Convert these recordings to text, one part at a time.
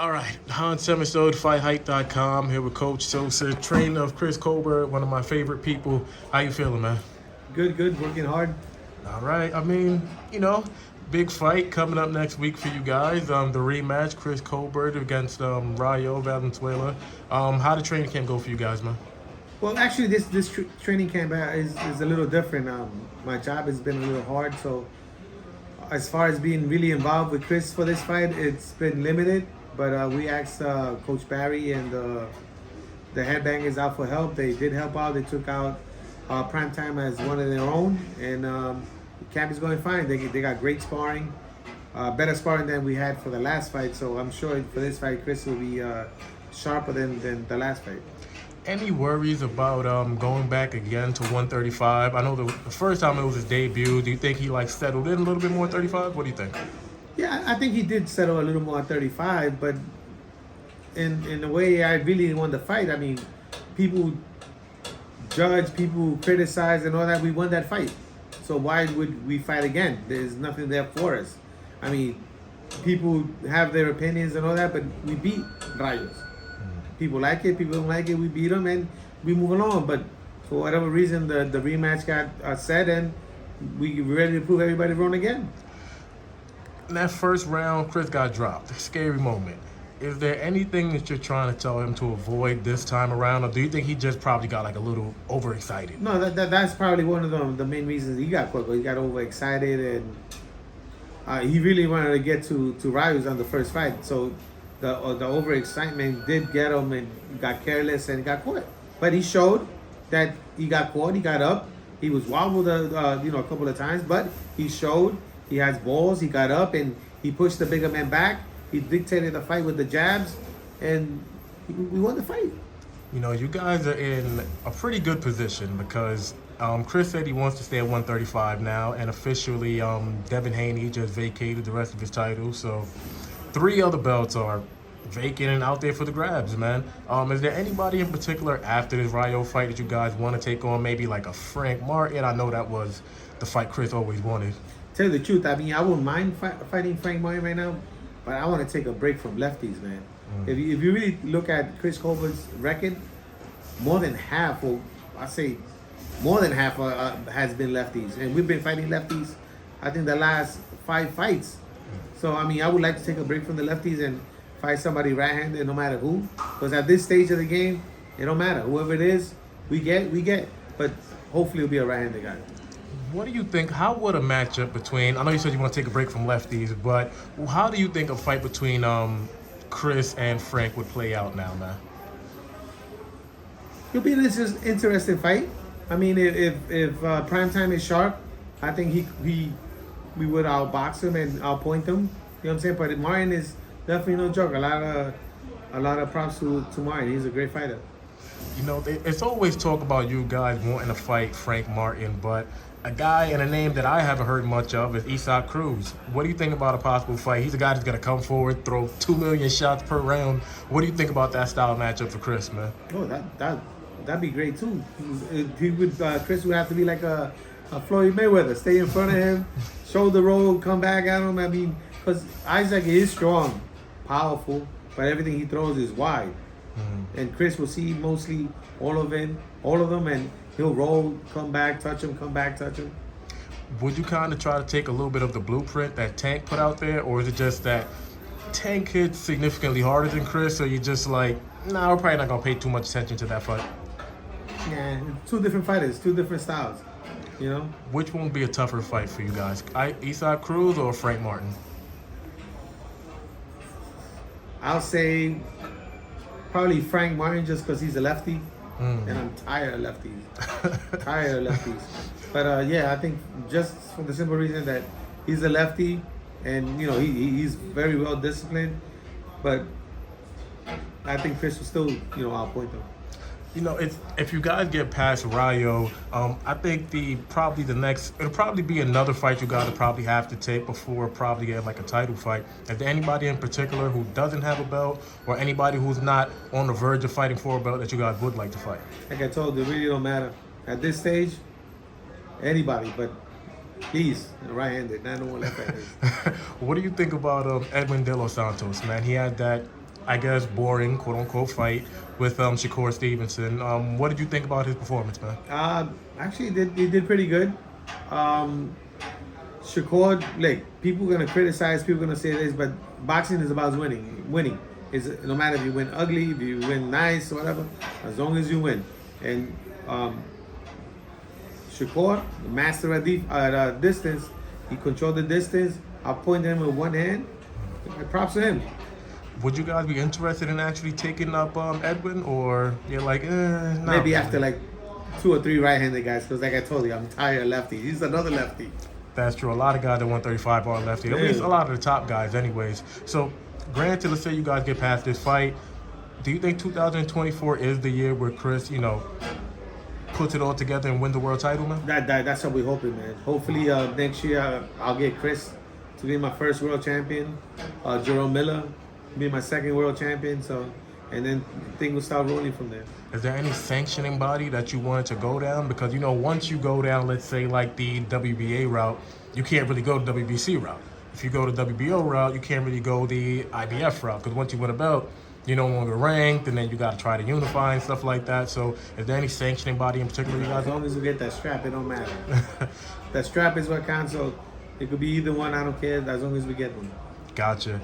All right, Hans Themistode, FightHype.com, here with Coach Sosa, trainer of Chris Colbert, one of my favorite people. How you feeling, man? Good, working hard. All right, I mean, big fight coming up next week for you guys. The rematch, Chris Colbert against Rayo Valenzuela. How the training camp go for you guys, man? Well, actually, this training camp is a little different. My job has been a little hard, so as far as being really involved with Chris for this fight, it's been limited. But we asked Coach Barry and the Headbangers out for help. They did help out. They took out Primetime as one of their own, and the camp is going fine. They got great sparring, better sparring than we had for the last fight. So I'm sure for this fight, Chris will be sharper than the last fight. Any worries about going back again to 135? I know the first time it was his debut. Do you think he settled in a little bit more at 35? What do you think? Yeah, I think he did settle a little more at 35, but in the way I really won the fight, I mean, people judge, people criticize and all that. We won that fight. So why would we fight again? There's nothing there for us. I mean, people have their opinions and all that, but we beat Rayos. People like it, people don't like it, we beat them and we move along. But for whatever reason, the rematch got set and we're ready to prove everybody wrong again. In that first round, Chris got dropped. Scary moment. Is there anything that you're trying to tell him to avoid this time around, or do you think he just probably got a little overexcited? No, that's probably one of the main reasons he got caught. He got overexcited and he really wanted to get to Rayos on the first fight. So the overexcitement did get him and got careless and got caught. But he showed that he got caught. He got up. He was wobbled a couple of times, but he showed he has balls. He got up and he pushed the bigger man back. He dictated the fight with the jabs, and we won the fight. You guys are in a pretty good position because Chris said he wants to stay at 135 now, and officially Devin Haney just vacated the rest of his titles. So 3 other belts are vacant and out there for the grabs, man. Is there anybody in particular after this Rayo fight that you guys want to take on? Maybe like a Frank Martin? I know that was the fight Chris always wanted. Tell you the truth, I mean, I wouldn't mind fighting Frank Martin right now, but I want to take a break from lefties, man. If you really look at Chris Colbert's record, more than half, or I say more than half, has been lefties, and we've been fighting lefties, I think the last 5 fights. So I mean, I would like to take a break from the lefties and fight somebody right-handed, no matter who. Because at this stage of the game, it don't matter. Whoever it is, we get. But hopefully, it'll be a right-handed guy. What do you think? How would a matchup between? I know you said you want to take a break from lefties, but how do you think a fight between Chris and Frank would play out now, man? It'll be an interesting fight. I mean, if Primetime is sharp, I think we would outbox him and outpoint him. You know what I'm saying? But Martin is definitely no joke. A lot of props to Martin. He's a great fighter. It's always talk about you guys wanting to fight Frank Martin, but a guy and a name that I haven't heard much of is Isaac Cruz. What do you think about a possible fight? He's a guy that's going to come forward, throw 2 million shots per round. What do you think about that style matchup for Chris, man? Oh, that'd be great too. Chris would have to be like a Floyd Mayweather, stay in front of him, shoulder roll, come back at him. I mean, because Isaac is strong, powerful, but everything he throws is wide. And Chris will see mostly all of them, and he'll roll, come back, touch him, come back, touch him. Would you kind of try to take a little bit of the blueprint that Tank put out there, or is it just that Tank hits significantly harder than Chris, so you're just like, nah, we're probably not going to pay too much attention to that fight? Yeah, 2 different fighters, 2 different styles, Which one would be a tougher fight for you guys, Isaac Cruz or Frank Martin? I'll say probably Frank Martin, just because he's a lefty, and I'm tired of lefties. But yeah, I think just for the simple reason that he's a lefty, and he's very well disciplined. But I think Chris will still outpoint him. If you guys get past Rayo, I think it'll probably be another fight you guys will probably have to take before probably getting a title fight. Is there anybody in particular who doesn't have a belt, or anybody who's not on the verge of fighting for a belt that you guys would like to fight? Like I told you, it really don't matter. At this stage, anybody, but please, right-handed, not no one left-handed. What do you think about Edwin De Los Santos, man? He had that I guess, boring, quote-unquote, fight with Shakur Stevenson. What did you think about his performance, man? Actually, he did pretty good. Shakur, like, people gonna criticize, people gonna say this, but boxing is about winning. Winning is, no matter if you win ugly, if you win nice, whatever, as long as you win. And Shakur, the master at distance, he controlled the distance. I pointed him with one hand. Props to him. Would you guys be interested in actually taking up Edwin, or you're like, not Maybe really? after like 2 or 3 right-handed guys, because like I told you, I'm tired of lefty. He's another lefty. That's true. A lot of guys at 135 are lefty. At Yeah. least a lot of the top guys, anyways. So, granted, let's say you guys get past this fight. Do you think 2024 is the year where Chris, puts it all together and win the world title, man? That's what we're hoping, man. Hopefully next year I'll get Chris to be my first world champion. Jarrell Miller be my second world champion. So, and then things will start rolling from there. Is there any sanctioning body that you wanted to go down? Because, once you go down, let's say, like the WBA route, you can't really go the WBC route. If you go the WBO route, you can't really go the IBF route. Because once you win a belt, you're no longer ranked, and then you got to try to unify and stuff like that. So is there any sanctioning body in particular you guys As long as we get that strap, it don't matter. That strap is what counts. So it could be either one. I don't care. As long as we get one. Gotcha.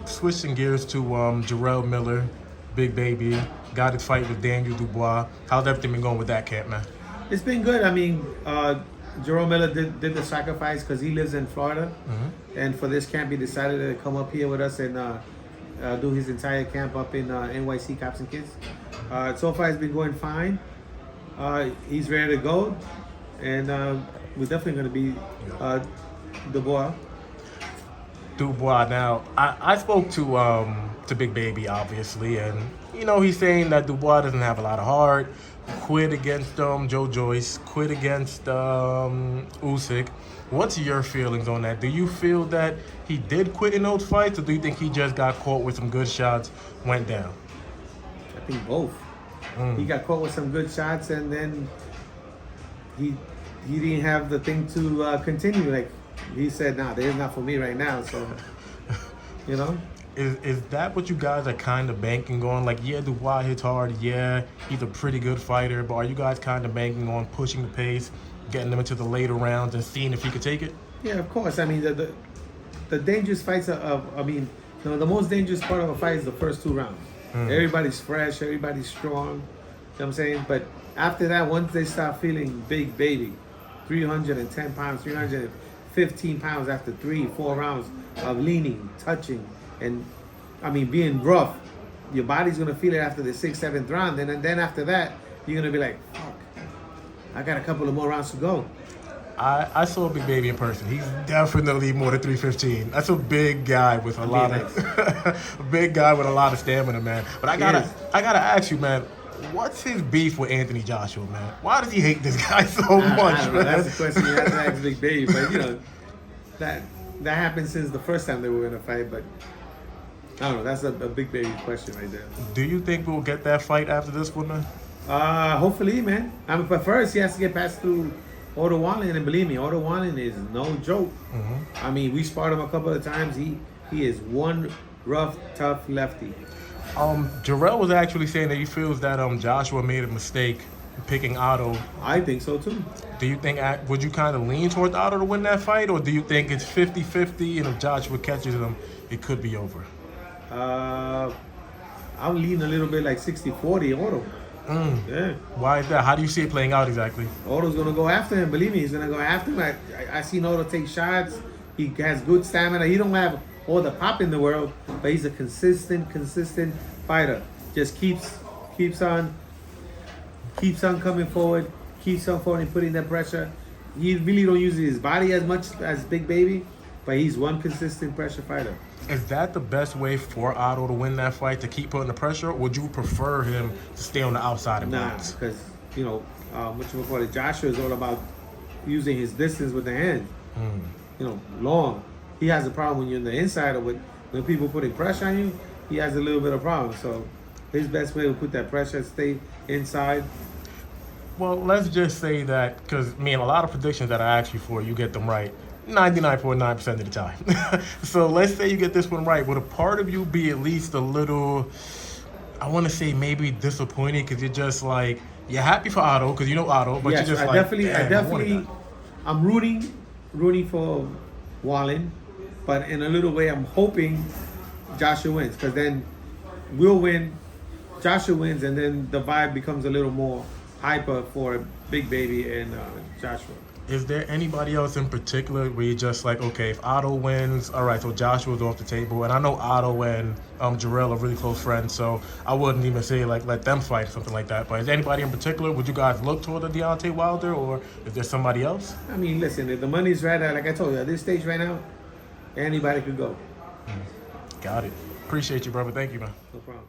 Switching gears to Jarrell Miller, Big Baby, got his fight with Daniel Dubois. How's everything been going with that camp, man? It's been good. I mean, Jarrell Miller did the sacrifice because he lives in Florida. And for this camp, he decided to come up here with us and do his entire camp up in NYC Cops and Kids. So far, it's been going fine. He's ready to go. And we're definitely going to be Dubois. Dubois. Now, I spoke to Big Baby, obviously, and he's saying that Dubois doesn't have a lot of heart. Quit against Joe Joyce. Quit against Usyk. What's your feelings on that? Do you feel that he did quit in those fights, or do you think he just got caught with some good shots, went down? I think both. He got caught with some good shots, and then he didn't have the thing to continue. Like he said, "Nah, there's not for me right now." So, Is that what you guys are kind of banking on? Like, yeah, Dubois hits hard. Yeah, he's a pretty good fighter. But are you guys kind of banking on pushing the pace, getting them into the later rounds, and seeing if he could take it? Yeah, of course. I mean, the dangerous fights the most dangerous part of a fight is the first 2 rounds. Everybody's fresh. Everybody's strong. You know what I'm saying? But after that, once they start feeling Big Baby, 310 pounds, 315 pounds after 3-4 rounds of leaning, touching, and being rough, your body's gonna feel it after the 6th, 7th round, and then after that, you're gonna be like, "Fuck, I got a couple of more rounds to go." I saw Big Baby in person. He's definitely more than 315. That's a big guy with a lot of a big guy with a lot of stamina, man. But I gotta ask you, man. What's his beef with Anthony Joshua, man? Why does he hate this guy so much, I don't know. man? That's the question you have to ask Big Baby. But that happened since the first time they were in a fight. But I don't know. That's a Big Baby question right there. Do you think we'll get that fight after this one, man? Hopefully, man. But first he has to get past through Otto Wallin, and believe me, Otto Wallin is no joke. We sparred him a couple of times. He is one rough, tough lefty. Jarrell was actually saying that he feels that Joshua made a mistake picking Otto. I think so too. Do you think, would you kind of lean towards Otto to win that fight, or do you think it's 50-50, and if Joshua catches him, it could be over? I'll lean a little bit like 60-40 Otto. Yeah. Why is that? How do you see it playing out exactly? Otto's gonna go after him. Believe me, he's gonna go after him. I seen Otto take shots. He has good stamina. He don't have all the pop in the world, but he's a consistent fighter. Just keeps on coming forward, keeps on forward and putting that pressure. He really don't use his body as much as Big Baby, but he's one consistent pressure fighter. Is that the best way for Otto to win that fight, to keep putting the pressure, or would you prefer him to stay on the outside and box? Because Joshua is all about using his distance with the hands. Long. He has a problem when you're in the inside, or when people putting pressure on you. He has a little bit of problem. So his best way to put that pressure, stay inside. Well, let's just say that, because a lot of predictions that I ask you for, you get them right. 99.9% of the time. So let's say you get this one right. Would a part of you be at least a little, I want to say maybe disappointed because you're just like, you're happy for Otto because you know Otto, but Yes, you're just I like, definitely, I'm rooting for Wallin, but in a little way, I'm hoping Joshua wins because then we'll win, Joshua wins, and then the vibe becomes a little more hyper for Big Baby and Joshua. Is there anybody else in particular where you're just like, okay, if Otto wins, all right, so Joshua's off the table, and I know Otto and Jarrell are really close friends, so I wouldn't even say like let them fight or something like that. But is there anybody in particular? Would you guys look toward a Deontay Wilder, or is there somebody else? I mean, listen, if the money's right, like I told you, at this stage right now, anybody could go. Got it. Appreciate you, brother. Thank you, man. No problem.